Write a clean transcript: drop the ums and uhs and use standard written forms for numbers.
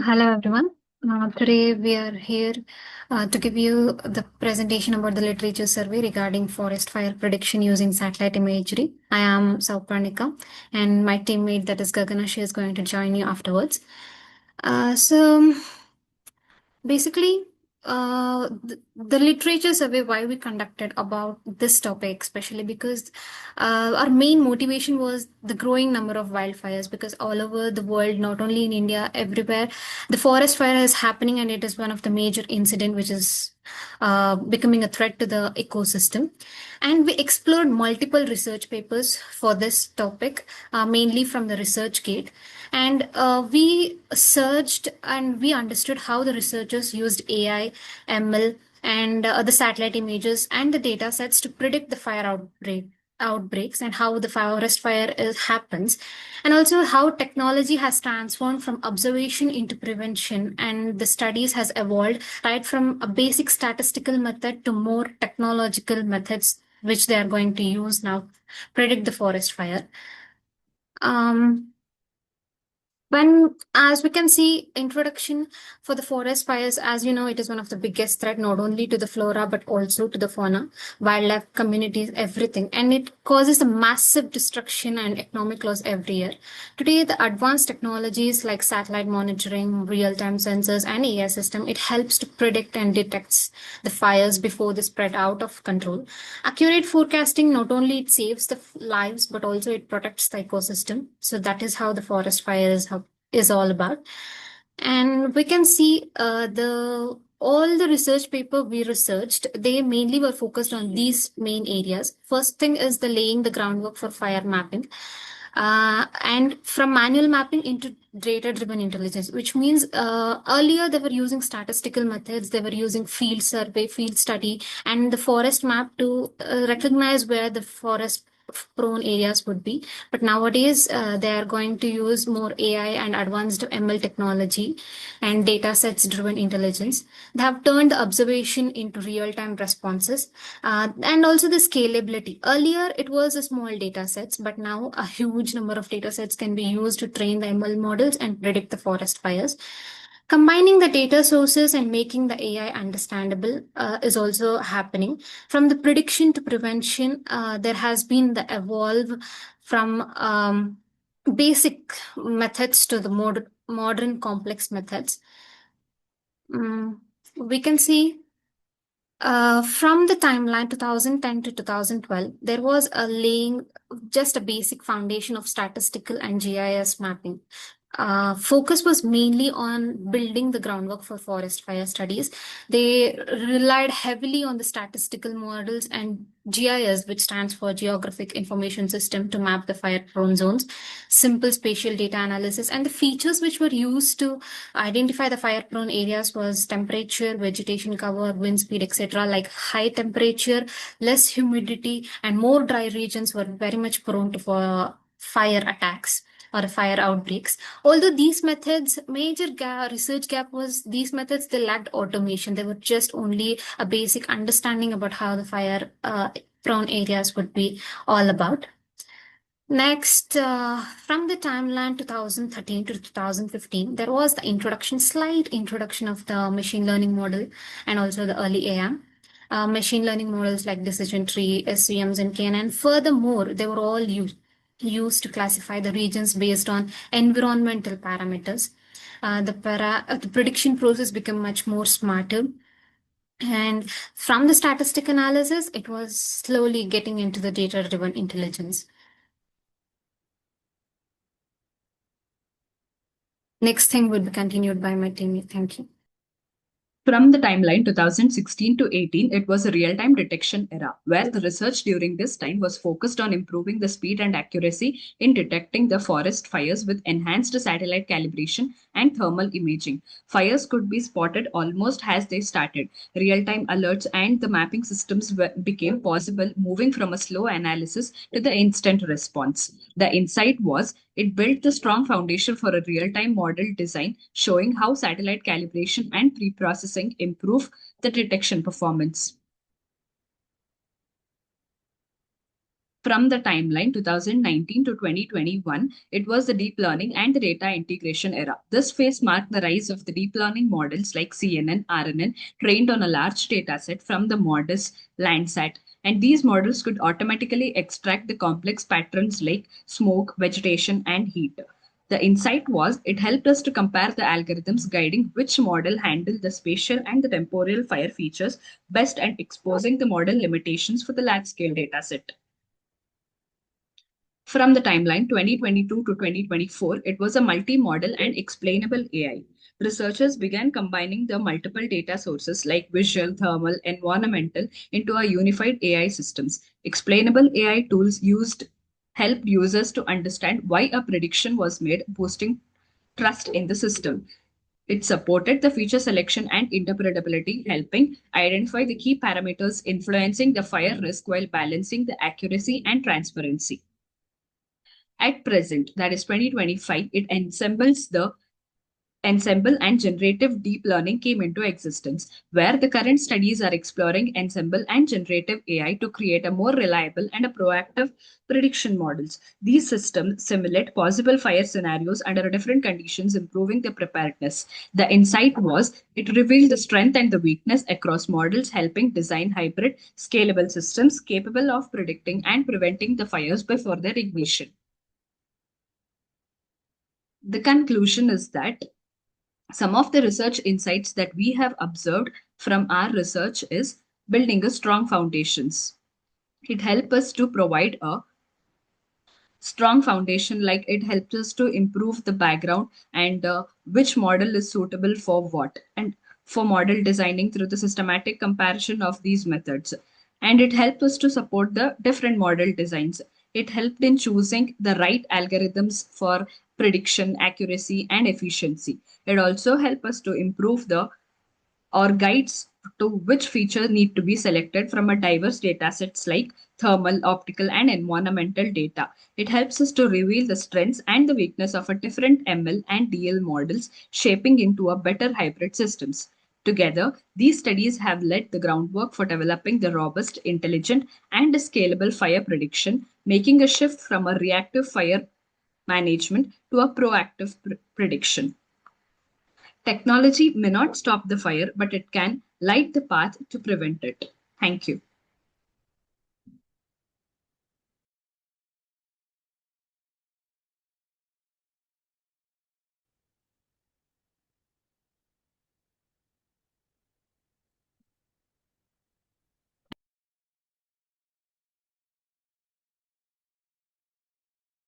Hello everyone. Today we are here to give you the presentation about the literature survey regarding forest fire prediction using satellite imagery. I am Saupranika and my teammate that is Gagana, she is going to join you afterwards. So basically, the literature survey why we conducted about this topic, especially because our main motivation was the growing number of wildfires. Because all over the world, not only in India, everywhere, the forest fire is happening, and it is one of the major incident which is becoming a threat to the ecosystem. And we explored multiple research papers for this topic, mainly from the ResearchGate. And we searched and we understood how the researchers used AI, ML, and the satellite images and the data sets to predict the fire outbreaks and how the forest fire happens, and also how technology has transformed from observation into prevention, and the studies has evolved right from a basic statistical method to more technological methods which they are going to use now predict the forest fire. um, when, as we can see, introduction for the forest fires, as you know, it is one of the biggest threat not only to the flora but also to the fauna, wildlife communities, everything, and it causes a massive destruction and economic loss every year. Today, the advanced technologies like satellite monitoring, real-time sensors, and AI system, it helps to predict and detects the fires before they spread out of control. Accurate forecasting not only it saves the lives but also it protects the ecosystem. So that is how the forest fire is all about. And we can see the all the research paper we researched, they mainly were focused on these main areas. First thing is the laying the groundwork for fire mapping. And from manual mapping into data driven intelligence, which means earlier they were using statistical methods, they were using field survey, field study, and the forest map to recognize where the forest prone areas would be. But nowadays, they are going to use more AI and advanced ML technology and data sets driven intelligence. They have turned the observation into real time responses, and also the scalability. Earlier, it was a small data sets, but now a huge number of data sets can be used to train the ML models and predict the forest fires. Combining the data sources and making the AI understandable is also happening. From the prediction to prevention, there has been the evolve from basic methods to the modern complex methods. We can see from the timeline 2010 to 2012, there was a laying just a basic foundation of statistical and GIS mapping. Focus was mainly on building the groundwork for forest fire studies. They relied heavily on the statistical models and GIS, which stands for Geographic Information System, to map the fire prone zones, simple spatial data analysis, and the features which were used to identify the fire prone areas was temperature, vegetation cover, wind speed, etc. Like high temperature, less humidity, and more dry regions were very much prone to fire attacks or fire outbreaks. Although these methods, major research gap was these methods, they lacked automation. They were just only a basic understanding about how the fire prone areas would be all about. Next, from the timeline 2013 to 2015, there was the slight introduction of the machine learning model and also the early AM. Machine learning models like decision tree, SVMs, and KNN. Furthermore, they were all used to classify the regions based on environmental parameters. The prediction process became much more smarter. And from the statistic analysis, it was slowly getting into the data-driven intelligence. Next thing would be continued by my team. Thank you. From the timeline 2016 to 18, it was a real time detection era, where the research during this time was focused on improving the speed and accuracy in detecting the forest fires with enhanced satellite calibration and thermal imaging. Fires could be spotted almost as they started. Real time alerts and the mapping systems became possible, moving from a slow analysis to the instant response. The insight was it built the strong foundation for a real time model design, showing how satellite calibration and pre processing improve the detection performance. From the timeline 2019 to 2021, it was the deep learning and the data integration era. This phase marked the rise of the deep learning models like CNN, RNN, trained on a large dataset from the modest Landsat. And these models could automatically extract the complex patterns like smoke, vegetation, and heat. The insight was it helped us to compare the algorithms guiding which model handled the spatial and the temporal fire features best and exposing the model limitations for the large scale dataset. From the timeline 2022 to 2024, it was a multi-model and explainable AI. Researchers began combining the multiple data sources like visual, thermal, environmental into a unified AI systems. Explainable AI tools used helped users to understand why a prediction was made, boosting trust in the system. It supported the feature selection and interpretability, helping identify the key parameters influencing the fire risk while balancing the accuracy and transparency. At present, that is 2025, it ensembles the ensemble and generative deep learning came into existence, where the current studies are exploring ensemble and generative AI to create a more reliable and a proactive prediction models. These systems simulate possible fire scenarios under different conditions, improving the preparedness. The insight was it revealed the strength and the weakness across models, helping design hybrid, scalable systems capable of predicting and preventing the fires before their ignition. The conclusion is that some of the research insights that we have observed from our research is building a strong foundations. It helps us to provide a strong foundation, like it helps us to improve the background and which model is suitable for what, and for model designing through the systematic comparison of these methods. And it helps us to support the different model designs. It helped in choosing the right algorithms for prediction accuracy and efficiency. It also helps us to improve the or guides to which feature need to be selected from a diverse data sets like thermal, optical, and environmental data. It helps us to reveal the strengths and the weakness of a different ML and DL models, shaping into a better hybrid systems. Together, these studies have laid the groundwork for developing the robust, intelligent, and scalable fire prediction, making a shift from a reactive fire management to a proactive prediction. Technology may not stop the fire, but it can light the path to prevent it. Thank you.